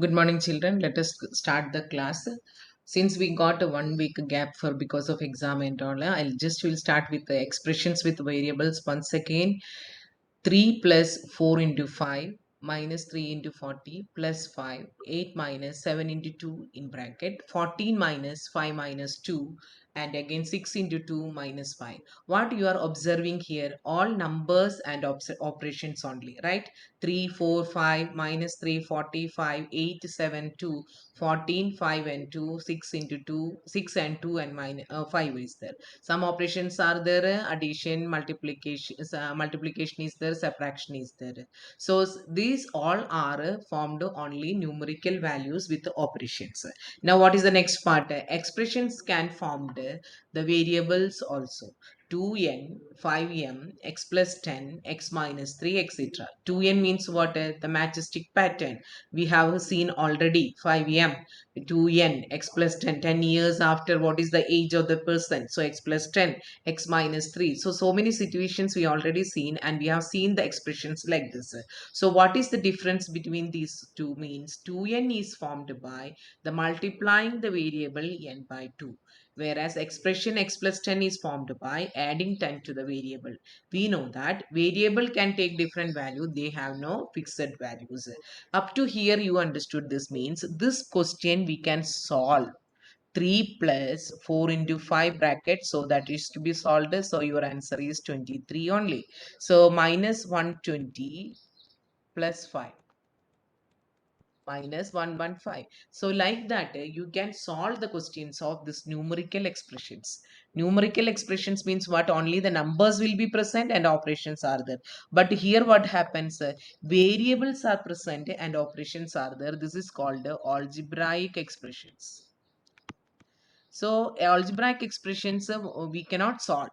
Good morning, children. Let us start the class. Since we got a 1 week gap for because of exam and all, I'll just will start with the expressions with variables once again. 3 plus 4 into 5 minus 3 into 40 plus 5, 8 minus 7 into 2 in bracket, 14 minus 5 minus 2, and again 6 into 2 minus 5. What you are observing here, all numbers and operations only, right? 3, 4, 5 minus 3, 45, 8, 7, 2, 14, 5 and 2, 6 into 2, 6 and 2 and 5 is there. Some operations are there, addition, multiplication is there, subtraction is there. So these all are formed only numerical values with operations. Now what is the next part? Expressions can formed the variables also. 2n, 5m, x plus 10, x minus 3, etc. 2n means what? The majestic pattern. We have seen already 5m, 2n, x plus 10, 10 years after what is the age of the person. So x plus 10, x minus 3. So many situations we already seen, and we have seen the expressions like this. So what is the difference between these two means? 2n is formed by the multiplying the variable n by 2, whereas expression x plus 10 is formed by adding 10 to the variable. We know that variable can take different value, they have no fixed values. Up to here you understood. This means this question we can solve 3 plus 4 into 5 bracket, so that is to be solved. So your answer is 23 only. So minus 120 plus 5 minus 115. So like that, you can solve the questions of this numerical expressions. Numerical expressions means what? Only the numbers will be present and operations are there. But here what happens? Variables are present and operations are there. This is called algebraic expressions. So algebraic expressions we cannot solve.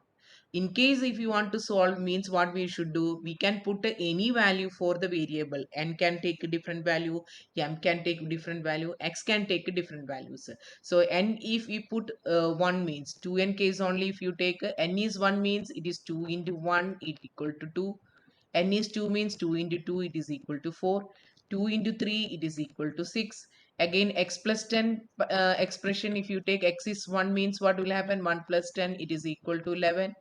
In case if you want to solve, means what we should do, we can put any value for the variable. N can take a different value, m can take different value, x can take different values. So n, if we put 1 means 2n case only. If you take n is 1 means it is 2 into 1 it equal to 2. N is 2 means 2 into 2 it is equal to 4. 2 into 3 it is equal to 6. Again x plus 10 expression, if you take x is 1 means what will happen? 1 plus 10 it is equal to 11.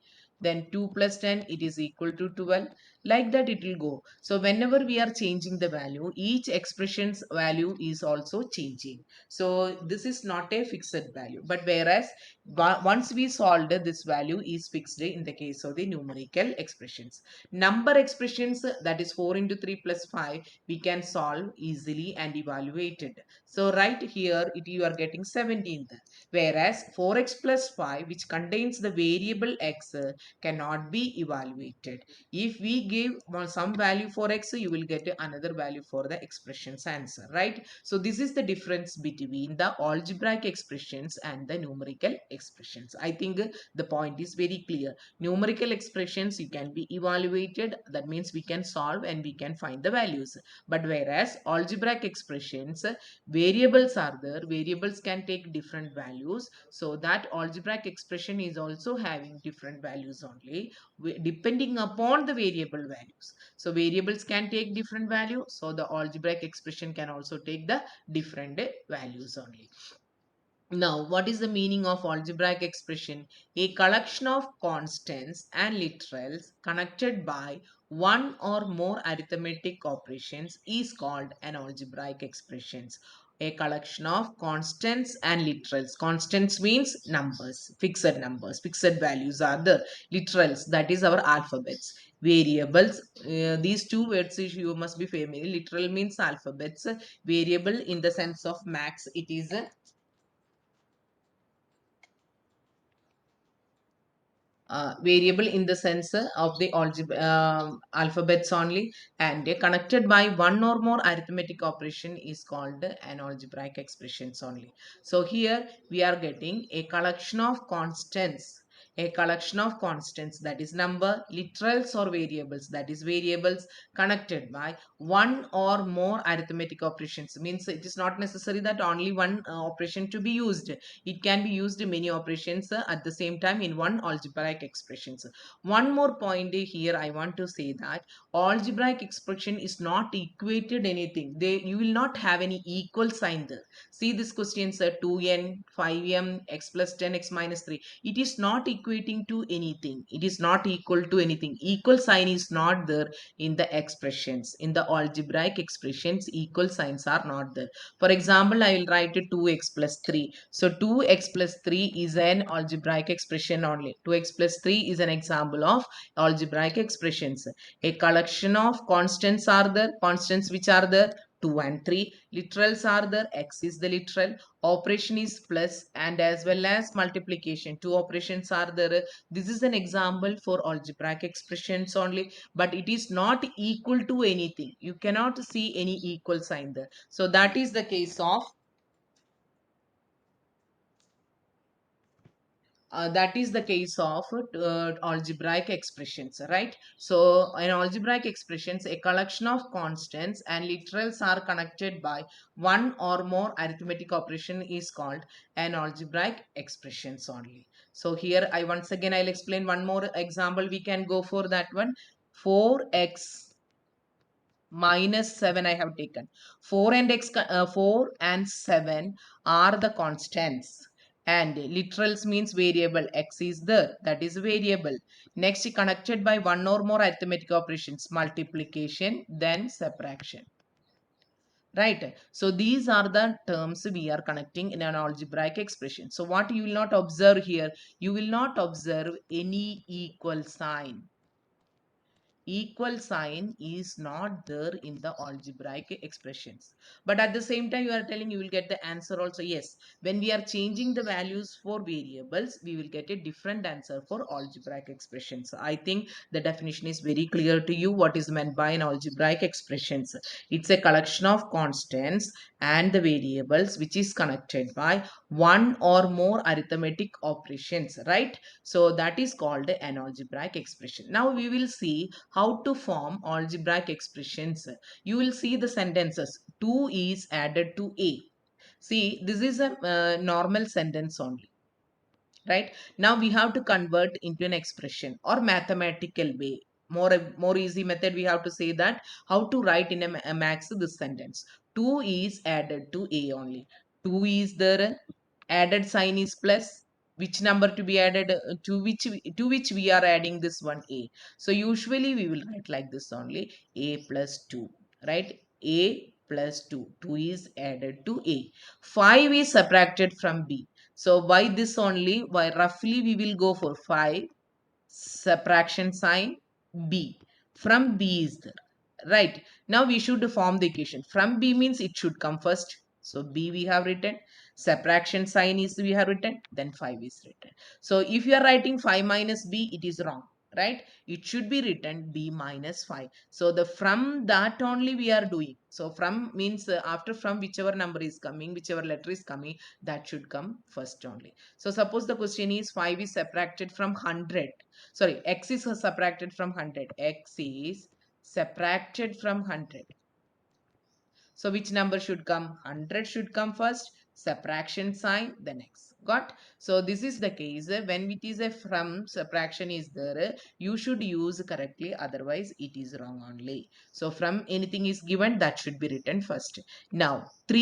Then 2 plus 10 it is equal to 12. Like that it will go. So whenever we are changing the value, each expression's value is also changing. So this is not a fixed value, but whereas once we solved, this value is fixed in the case of the numerical expressions. Number expressions, that is 4 into 3 plus 5, we can solve easily and evaluate it. So right here you are getting 17th, whereas 4x plus 5, which contains the variable x, cannot be evaluated. If we give some value for x, you will get another value for the expression's answer, right? So this is the difference between the algebraic expressions and the numerical expressions. I think the point is very clear. Numerical expressions you can be evaluated, that means we can solve and we can find the values. But whereas algebraic expressions, variables are there, variables can take different values, so that algebraic expression is also having different values only, depending upon the variable values. So variables can take different value, so the algebraic expression can also take the different values only. Now, what is the meaning of algebraic expression? A collection of constants and literals connected by one or more arithmetic operations is called an algebraic expression. A collection of constants and literals. Constants means numbers, fixed values are the literals, that is our alphabets. Variables, these two words you must be familiar. Literal means alphabets. Variable in the sense of max, it is variable in the sense of the alphabets only, and connected by one or more arithmetic operation is called an algebraic expressions only. So here we are getting a collection of constants, A collection of constants, that is number, literals or variables, that is variables, connected by one or more arithmetic operations. Means it is not necessary that only one operation to be used. It can be used in many operations at the same time in one algebraic expressions. One more point here I want to say that algebraic expression is not equated anything. You will not have any equal sign there. See this question, sir, 2n 5m x plus 10 x minus 3. It is not equating to anything. It is not equal to anything. Equal sign is not there in the expressions. In the algebraic expressions, equal signs are not there. For example, I will write 2x plus 3. So 2x plus 3 is an algebraic expression only. 2x plus 3 is an example of algebraic expressions. A collection of constants are there. Constants which are there, 2 and 3. Literals are there. X is the literal. Operation is plus and as well as multiplication. Two operations are there. This is an example for algebraic expressions only, but it is not equal to anything. You cannot see any equal sign there. So that is the case of algebraic expressions, right? So in algebraic expressions, a collection of constants and literals are connected by one or more arithmetic operation is called an algebraic expressions only. So here I once again I'll explain one more example. We can go for that one. 4x minus 7 I have taken. 4 and 7 are the constants, and literals means variable. X is there, that is variable. Next, connected by one or more arithmetic operations, multiplication, then subtraction. Right. So these are the terms we are connecting in an algebraic expression. So what you will not observe here, you will not observe any equal sign. Equal sign is not there in the algebraic expressions, but at the same time you are telling you will get the answer also. Yes, when we are changing the values for variables, we will get a different answer for algebraic expressions. I think the definition is very clear to you. What is meant by an algebraic expressions? It's a collection of constants and the variables which is connected by one or more arithmetic operations, right? So that is called an algebraic expression. Now we will see how to form algebraic expressions. You will see the sentences. 2 is added to A. See, this is a normal sentence only, right? Now we have to convert into an expression or mathematical way. More easy method, we have to say that how to write in a max this sentence. 2 is added to A only. 2 is there, added sign is plus, which number to be added, to which we are adding this one, A. So usually we will write like this only, A plus 2, right? A plus 2, 2 is added to A. 5 is subtracted from B. So by this only, by roughly we will go for 5 subtraction sign B. From B is there, right? Now we should form the equation. From B means it should come first. So B we have written, subtraction sign is we have written, then 5 is written. So if you are writing 5 minus B, it is wrong, right? It should be written B minus 5. So the from that only we are doing. So from means after from whichever number is coming, whichever letter is coming, that should come first only. So suppose the question is 5 is subtracted from 100. Sorry, X is subtracted from 100. X is subtracted from 100. So which number should come? 100 should come first, subtraction sign, then X. Got? So this is the case. When it is a from, subtraction is there, you should use correctly, otherwise it is wrong only. So from anything is given, that should be written first. Now 3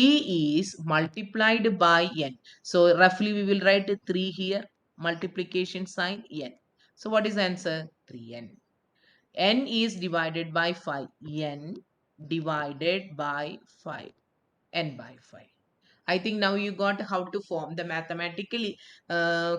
is multiplied by n. So roughly we will write 3 here, multiplication sign n. So what is the answer? 3n. N is divided by 5. N divided by 5. N by 5. I think now you got how to form the mathematical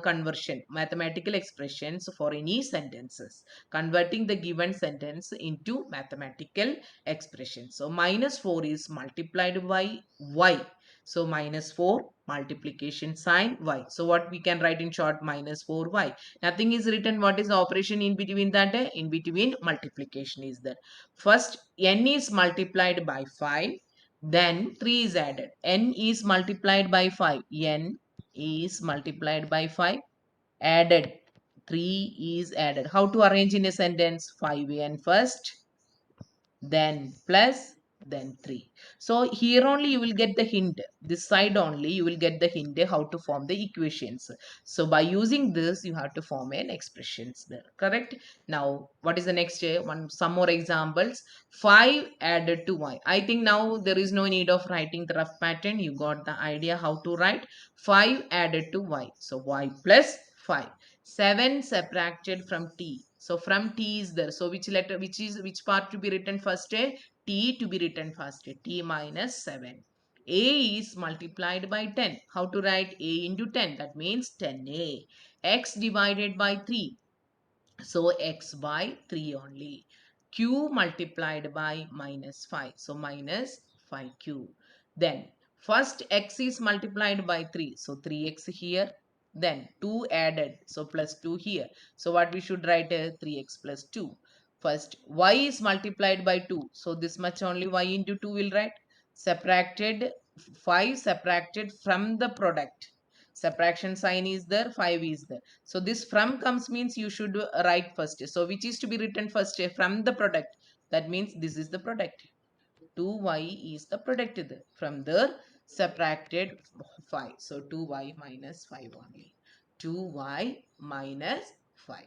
conversion, mathematical expressions for any sentences, converting the given sentence into mathematical expression. So minus 4 is multiplied by y. So minus 4 multiplication sign y. So what we can write in short, minus 4y. Nothing is written. What is the operation in between that? In between multiplication is there. First n is multiplied by 5. Then 3 is added. N is multiplied by 5. N is multiplied by 5. Added 3 is added. How to arrange in a sentence? 5n first, then plus, then 3. So here only you will get the hint. This side only you will get the hint how to form the equations. So by using this you have to form an expressions there. Correct? Now what is the next some more examples. 5 added to y. I think now there is no need of writing the rough pattern. You got the idea how to write. 5 added to y. So y plus 5. 7 subtracted from t. So from t is there. So which letter, which part to be written first? T to be written first. T minus 7. A is multiplied by 10. How to write A into 10? That means 10A. X divided by 3. So x by 3 only. Q multiplied by minus 5. So minus 5q. Then first x is multiplied by 3. So 3x here. Then 2 added. So plus 2 here. So what we should write 3x plus 2. First y is multiplied by 2. So this much only y into 2 will write. Subtracted 5 subtracted from the product. Subtraction sign is there, 5 is there. So this from comes means you should write first. So which is to be written first? From the product. That means this is the product. 2y is the product there. From there subtracted 5. So 2y minus 5 only. 2y minus 5.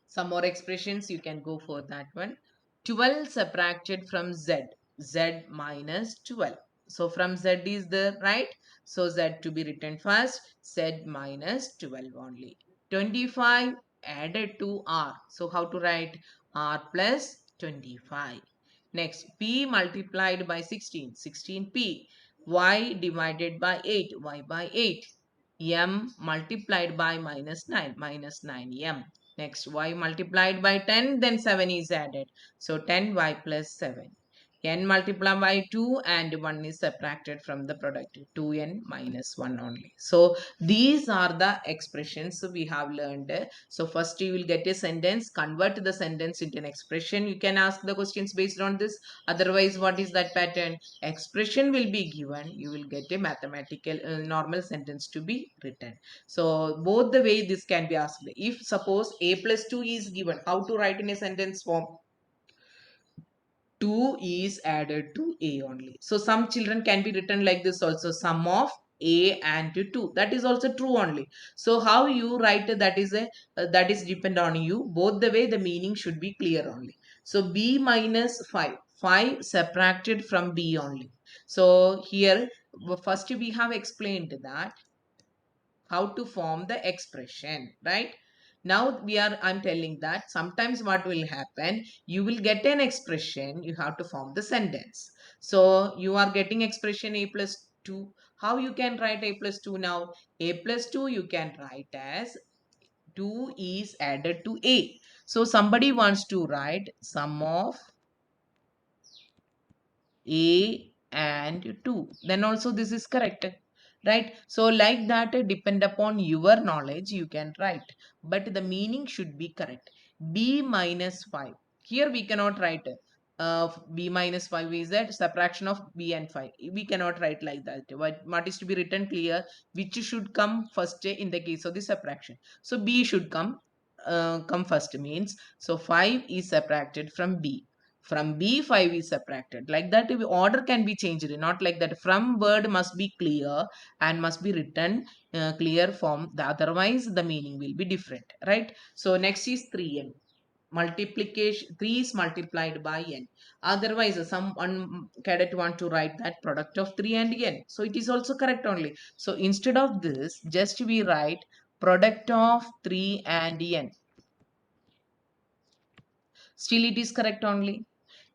Some more expressions, you can go for that one. 12 subtracted from z. Z minus 12. So from z is there, right? So z to be written first. Z minus 12 only. 25 added to r. So how to write? R plus 25. Next, p multiplied by 16. 16p. Y divided by 8. Y by 8. M multiplied by minus 9. Minus 9m. Next, y multiplied by 10, then 7 is added. So 10y plus 7. N multiplied by 2 and 1 is subtracted from the product. 2n minus 1 only. So these are the expressions we have learned. So first you will get a sentence, convert the sentence into an expression. You can ask the questions based on this. Otherwise, what is that pattern? Expression will be given. You will get a mathematical normal sentence to be written. So both the way this can be asked. If suppose a plus 2 is given, how to write in a sentence form? 2 is added to a only. So some children can be written like this also. Sum of a and 2. That is also true only. So how you write that is depend on you. Both the way the meaning should be clear only. So b minus 5. 5 subtracted from b only. So here first we have explained that how to form the expression, right? Now I'm telling that sometimes what will happen, you will get an expression, you have to form the sentence. So you are getting expression a plus 2. How you can write a plus 2 now? A plus 2 you can write as 2 is added to a. So somebody wants to write sum of a and 2, then also this is correct, right? So like that depend upon your knowledge you can write, but the meaning should be correct. B minus 5, here we cannot write b minus 5 is that subtraction of b and 5. We cannot write like that. What is to be written clear, which should come first in the case of the subtraction? So b should come first means, so 5 is subtracted from b. From b 5 is subtracted. Like that order can be changed, not like that. From word must be clear and must be written clear form, otherwise the meaning will be different, right? So next is 3n. Multiplication, 3 is multiplied by n. Otherwise some one cadet want to write that product of 3 and n, so it is also correct only. So instead of this, just we write product of 3 and n. Still it is correct only.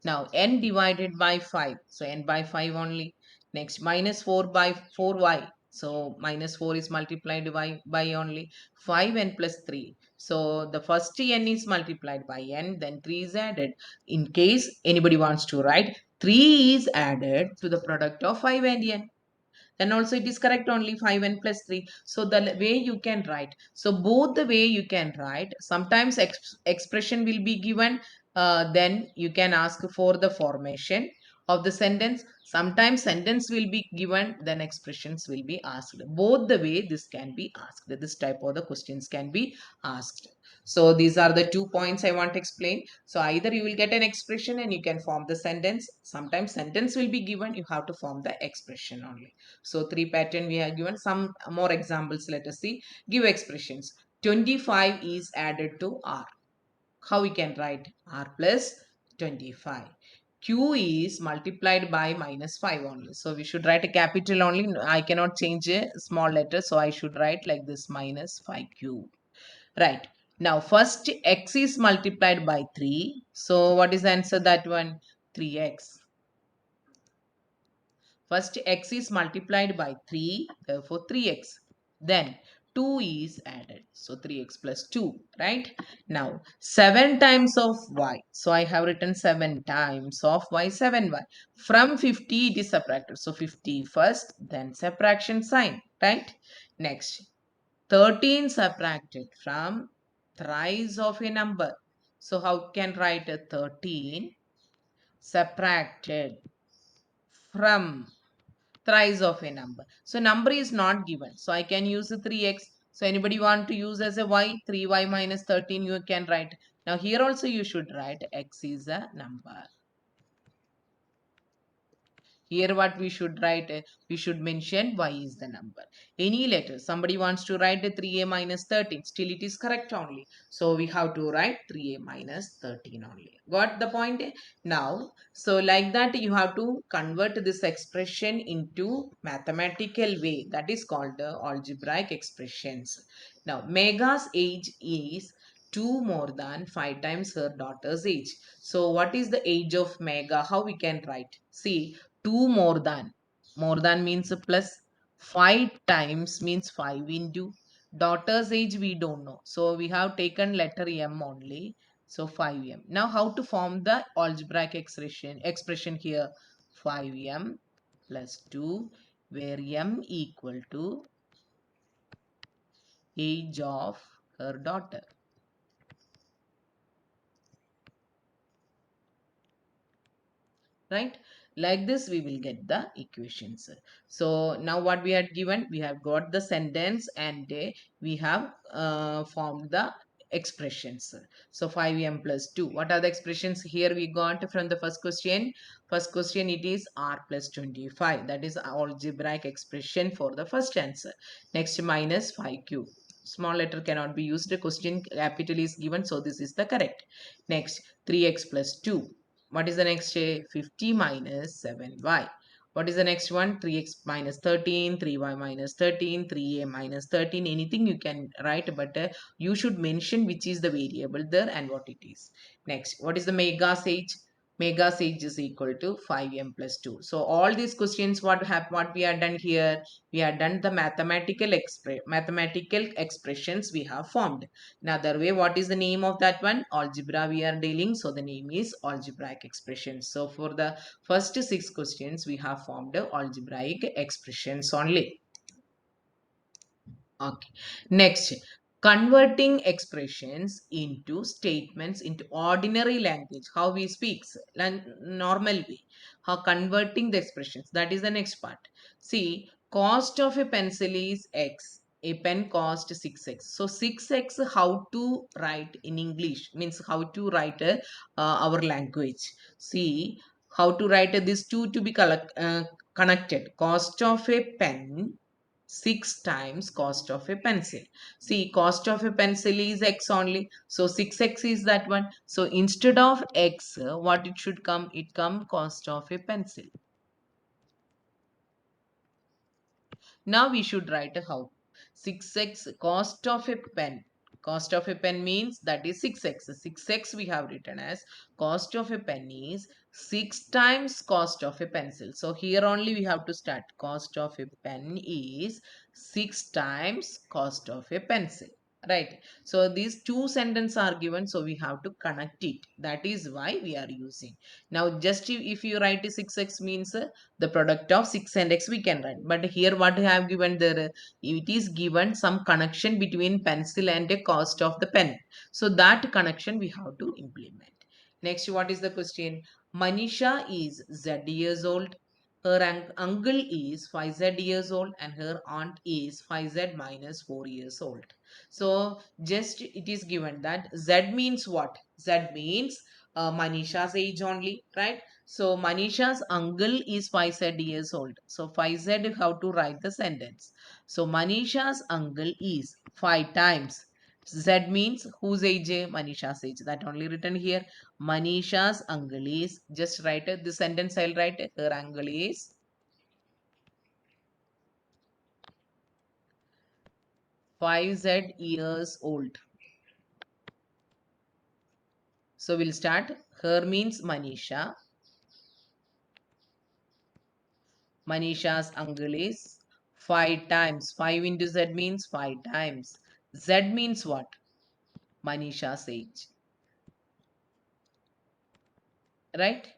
Now n divided by 5. So n by 5 only. Next minus 4 by 4y. So minus 4 is multiplied by only 5n plus 3. So the first n is multiplied by n, then 3 is added. In case anybody wants to write, 3 is added to the product of 5 and n, then also it is correct only. 5n plus 3. So the way you can write, so both the way you can write, sometimes expression will be given, then you can ask for the formation, of the sentence. Sometimes sentence will be given, then expressions will be asked. Both the way this can be asked. This type of the questions can be asked. So these are the 2 points I want to explain. So either you will get an expression and you can form the sentence. Sometimes sentence will be given, you have to form the expression only. So three pattern we have given. Some more examples, let us see. Give expressions. 25 is added to R. How we can write? R plus 25. Q is multiplied by minus 5 only. So we should write a capital only. I cannot change a small letter. So I should write like this, minus 5Q. Right. Now first x is multiplied by 3. So what is the answer that one? 3x. First x is multiplied by 3, therefore 3x. Then 2 is added. So 3x plus 2, right? Now 7 times of y. So I have written 7 times of y, 7y. From 50 it is subtracted. So 50 first, then subtraction sign, right? Next, 13 subtracted from thrice of a number. So how can write a 13 subtracted from thrice of a number? So number is not given. So I can use the 3x. So anybody want to use as a y, 3y minus 13 you can write. Now here also you should write x is a number. Here what we should write, we should mention y is the number. Any letter, somebody wants to write a 3a minus 13, still it is correct only. So we have to write 3a minus 13 only. Got the point? Now, so like that you have to convert this expression into mathematical way. That is called the algebraic expressions. Now, Megha's age is 2 more than 5 times her daughter's age. So what is the age of Megha? How we can write? See, 2 more than means a plus, 5 times means 5 into daughter's age we don't know, so we have taken letter m only. So 5m. Now how to form the algebraic expression here? 5m plus 2, where m equal to age of her daughter, right? Like this we will get the equations. So now what we had given, we have got the sentence and we have formed the expressions. So 5m plus 2, what are the expressions here we got from the first question? First question, it is r plus 25, that is algebraic expression for the first answer. Next, minus 5q, small letter cannot be used, the question capital is given, so this is the correct. Next, 3x plus 2, what is the next? 50 minus 7y. What is the next one? 3x minus 13, 3y minus 13, 3a minus 13. Anything you can write, but you should mention which is the variable there and what it is. Next, what is the Megha's age? Megha's age is equal to 5m plus 2. So all these questions, what we have done here, we have done the mathematical expressions we have formed. In other way, what is the name of that one? Algebra we are dealing. So the name is algebraic expressions. So for the first 6 questions, we have formed algebraic expressions only. Okay. Next, converting expressions into statements into ordinary language. How we speak, normal way. How converting the expressions. That is the next part. See, cost of a pencil is X. A pen cost 6x. So 6x, how to write in English? Means how to write our language. See, how to write this two to be connected. Cost of a pen 6 times cost of a pencil. See, cost of a pencil is x only. So 6x is that one. So instead of x, what it should come? It come cost of a pencil. Now we should write a how. 6x cost of a pen. Cost of a pen means that is 6x. 6x we have written as cost of a pen is 6 times cost of a pencil. So here only we have to start. Cost of a pen is 6 times cost of a pencil. Right. So these two sentences are given. So we have to connect it. That is why we are using. Now just if you write 6x means the product of 6 and x we can write, but here what I have given there, it is given some connection between pencil and a cost of the pen, so that connection we have to implement. Next, what is the question? Manisha is Z years old. Her uncle is 5Z years old and her aunt is 5Z minus 4 years old. So just it is given that Z means what? Z means Manisha's age only, right? So Manisha's uncle is 5Z years old. So 5Z, how to write the sentence? So Manisha's uncle is 5 times. Z means whose age? Manisha's age. That only written here. Manisha's uncle is, just write it, the sentence I'll write it. Her uncle is 5Z years old. So we'll start. Her means Manisha. Manisha's uncle is 5 times. 5 into Z means 5 times. Z means what? Manisha's age. Right?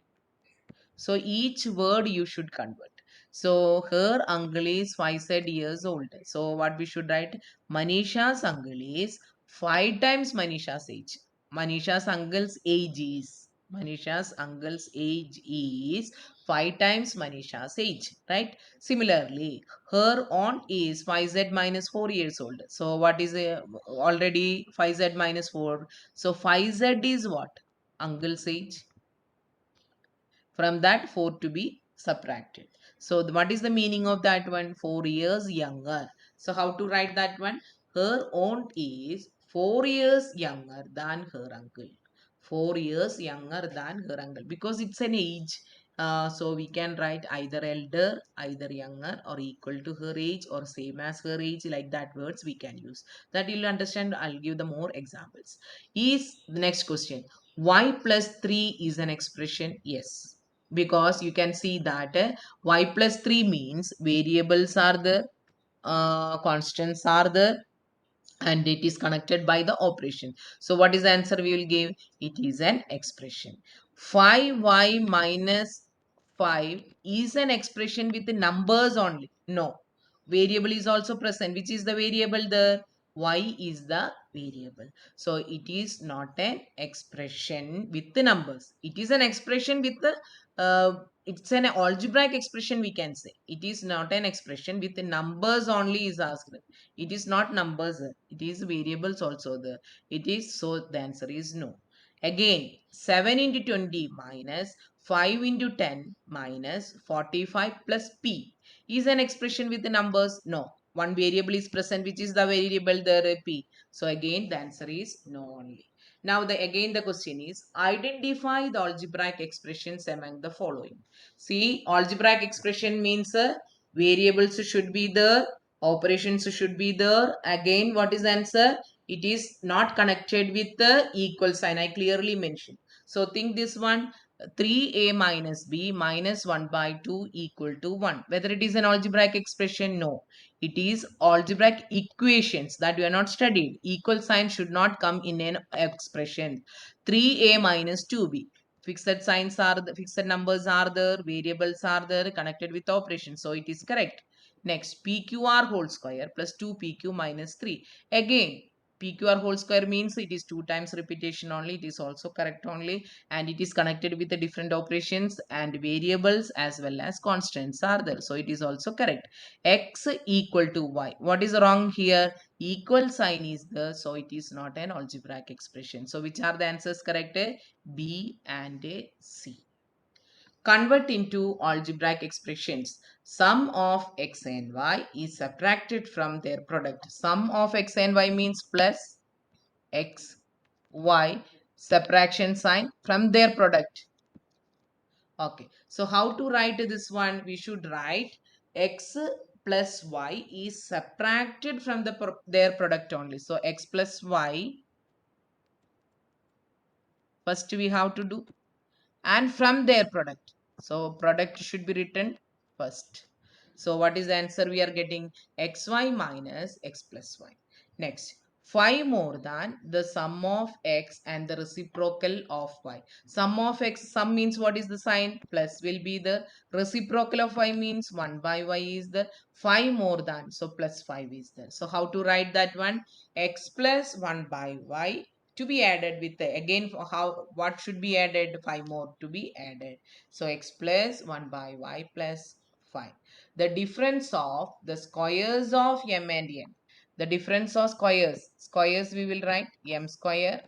So each word you should convert. So her uncle is 5 years old. So what we should write? Manisha's uncle is 5 times Manisha's age. Manisha's uncle's age is 5 times Manisha's age, right? Similarly, her aunt is 5z minus 4 years old. So what is already 5z minus 4? So 5z is what? Uncle's age. From that 4 to be subtracted. So what is the meaning of that one? 4 years younger. So how to write that one? Her aunt is 4 years younger than her uncle. 4 years younger than her uncle because it's an age. So we can write either elder, either younger, or equal to her age, or same as her age. Like that words we can use. That you'll understand. I'll give the more examples. Is the next question. Y plus 3 is an expression? Yes, because you can see that y plus 3 means variables are there, constants are there, and it is connected by the operation. So what is the answer we will give? It is an expression. 5y minus 5 is an expression with the numbers only. No, variable is also present. Which is the variable there? Y is the variable. So it is not an expression with the numbers. It is an expression with the it's an algebraic expression, we can say. It is not an expression with the numbers only is asked. It is not numbers, it is variables also there. It is, so the answer is no. Again, 7 into 20 minus 5 into 10 minus 45 plus p is an expression with the numbers. No, one variable is present, which is the variable there, p. So again the answer is no only. Now the again the question is, identify the algebraic expressions among the following. See, algebraic expression means variables should be there, operations should be there. Again, what is the answer? It is not connected with the equal sign. I clearly mentioned. So think this one, 3a minus b minus 1 by 2 equal to 1. Whether it is an algebraic expression? No. It is algebraic equations that we are not studied. Equal sign should not come in an expression. 3a minus 2b. Fixed signs are the fixed numbers are there, variables are there, connected with operation. So it is correct. Next, PQR whole square plus 2PQ minus 3. Again, PQR whole square means it is 2 times repetition only. It is also correct only. And it is connected with the different operations and variables as well as constants are there. So it is also correct. X equal to Y. What is wrong here? Equal sign is there. So it is not an algebraic expression. So which are the answers correct? B and C. Convert into algebraic expressions. Sum of x and y is subtracted from their product. Sum of x and y means plus x, y, subtraction sign from their product. Okay, so how to write this one? We should write x plus y is subtracted from their product only. So x plus y, first we have to do, and from their product. So product should be written first. So what is the answer we are getting? Xy minus x plus y. Next, 5 more than the sum of x and the reciprocal of y. Sum of x, sum means what is the sign? Plus will be the reciprocal of y means 1 by y is the 5 more than. So plus 5 is there. So how to write that one? X plus 1 by y to be added with the, again for how what should be added, 5 more to be added. So x plus 1 by y plus 5. The difference of the squares of m and n. The difference of squares we will write m square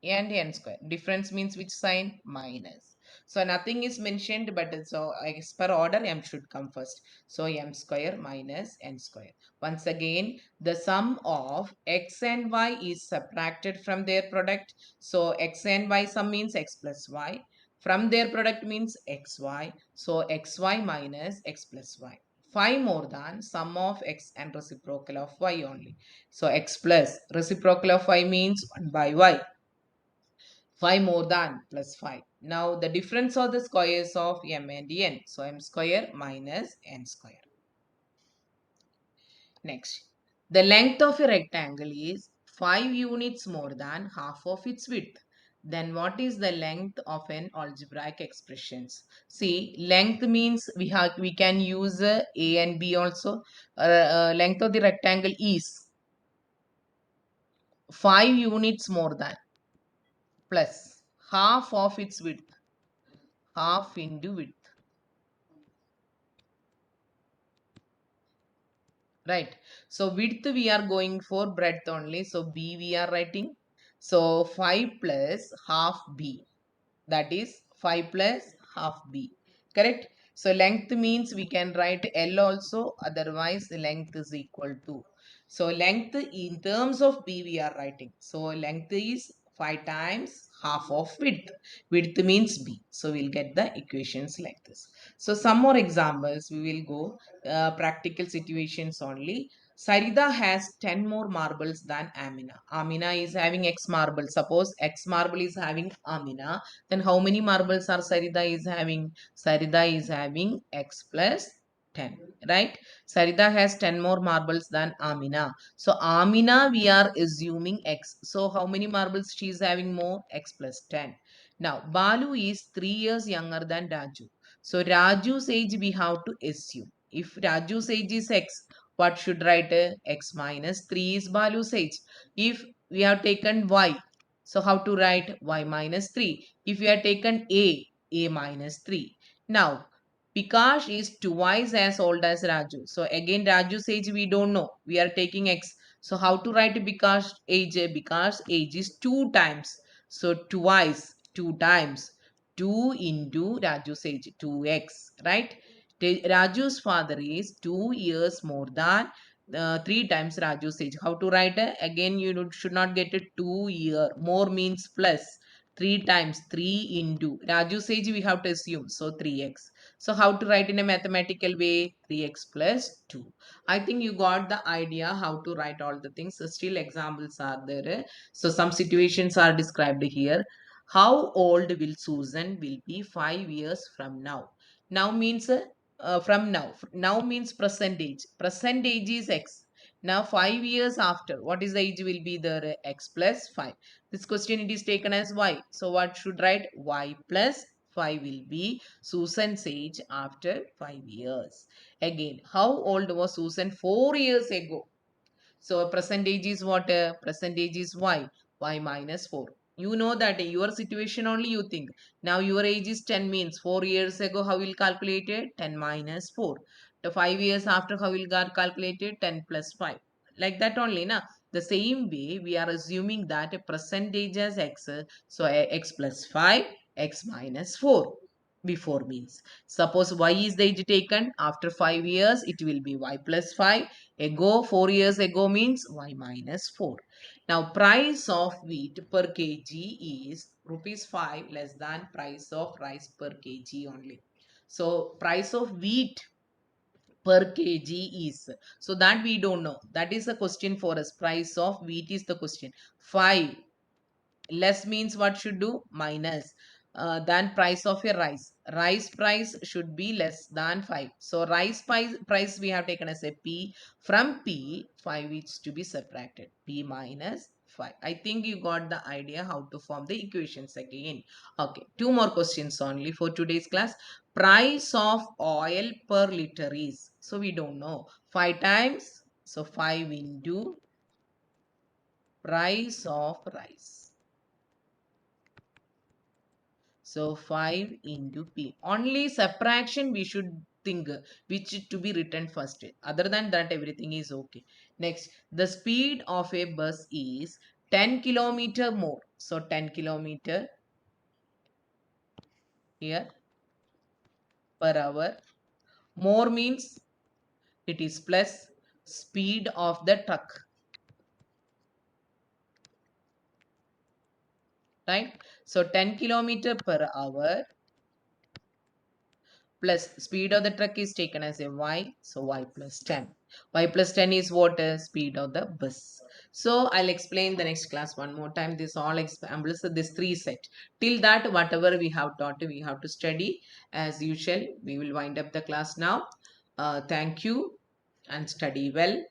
and n square. Difference means which sign? Minus. So nothing is mentioned, but so as per order m should come first. So m square minus n square. Once again, the sum of x and y is subtracted from their product. So x and y sum means x plus y. From their product means xy. So xy minus x plus y. 5 more than sum of x and reciprocal of y only. So x plus reciprocal of y means 1 by y. 5 more than plus 5. Now the difference of the squares of m and n. So m square minus n square. Next, the length of a rectangle is 5 units more than half of its width. Then what is the length of an algebraic expressions? See, length means we can use a and b also. Length of the rectangle is 5 units more than plus half of its width, half into width, right? So width we are going for breadth only, so b we are writing. So 5 plus half b, that is 5 plus half b, correct? So length means we can write l also, otherwise the length is equal to, so length in terms of b we are writing, so length is 5 times half of width. Width means b, so we'll get the equations like this. So some more examples we will go, practical situations only. Sarida has 10 more marbles than Amina. Amina is having X marble. Suppose X marble is having Amina, then how many marbles are Sarida is having? Sarida is having X plus 10, right? Sarida has 10 more marbles than Amina. So Amina we are assuming X. So how many marbles she is having more? X plus 10. Now Balu is 3 years younger than Raju. So Raju's age we have to assume. If Raju's age is X, what should write? X minus 3 is Balu's age. If we have taken Y, so how to write? Y minus 3. If we have taken A minus 3. Now, Pikash is twice as old as Raju. So again, Raju's age we don't know. We are taking X. So how to write Bikash age? Bikash age is 2 times. So twice, 2 times. 2 into Raju's age, 2x, right? Raju's father is 2 years more than 3 times Raju's age. How to write? Again, you should not get it 2 year. More means plus. 3 times 3 into Raju's age we have to assume. So 3x. So how to write in a mathematical way? 3x plus 2. I think you got the idea how to write all the things. So still examples are there. So some situations are described here. How old will Susan will be 5 years from now? Now means from now. Now means present age. Present age is x. Now 5 years after, what is the age will be there? X plus 5. This question it is taken as y. So what should write? Y plus 5 will be Susan's age after 5 years. Again, how old was Susan 4 years ago? So percentage is what? Percentage is y. Y minus 4. You know that your situation only you think. Now your age is 10 means 4 years ago how will calculate it? 10 minus 4. The 5 years after how will get calculated? 10 plus 5. Like that only na. The same way we are assuming that a percentage as x. So x plus 5, x minus 4 before means. Suppose y is the age taken after 5 years it will be y plus 5. Ago, 4 years ago means y minus 4. Now, price of wheat per kg is rupees 5 less than price of rice per kg only. So, price of wheat per kg is, so that we don't know. That is the question for us. Price of wheat is the question. 5 less means what should do? Minus than price of your rice price should be less than 5. So rice price we have taken as a p. From p 5 is to be subtracted, p minus 5. I think you got the idea how to form the equations again. Okay, two more questions only for today's class. Price of oil per liter is, so we don't know, 5 times, so 5 into price of rice. So 5 into p. Only subtraction we should think which to be written first. Other than that, everything is okay. Next, the speed of a bus is 10 kilometer more. So 10 kilometer here per hour. More means it is plus speed of the truck. Right? So 10 kilometer per hour plus speed of the truck is taken as a y, so y plus 10. Y plus 10 is what? Speed of the bus. So I'll explain the next class one more time. This all examples, this three set. Till that, whatever we have taught, we have to study as usual. We will wind up the class now. Thank you and study well.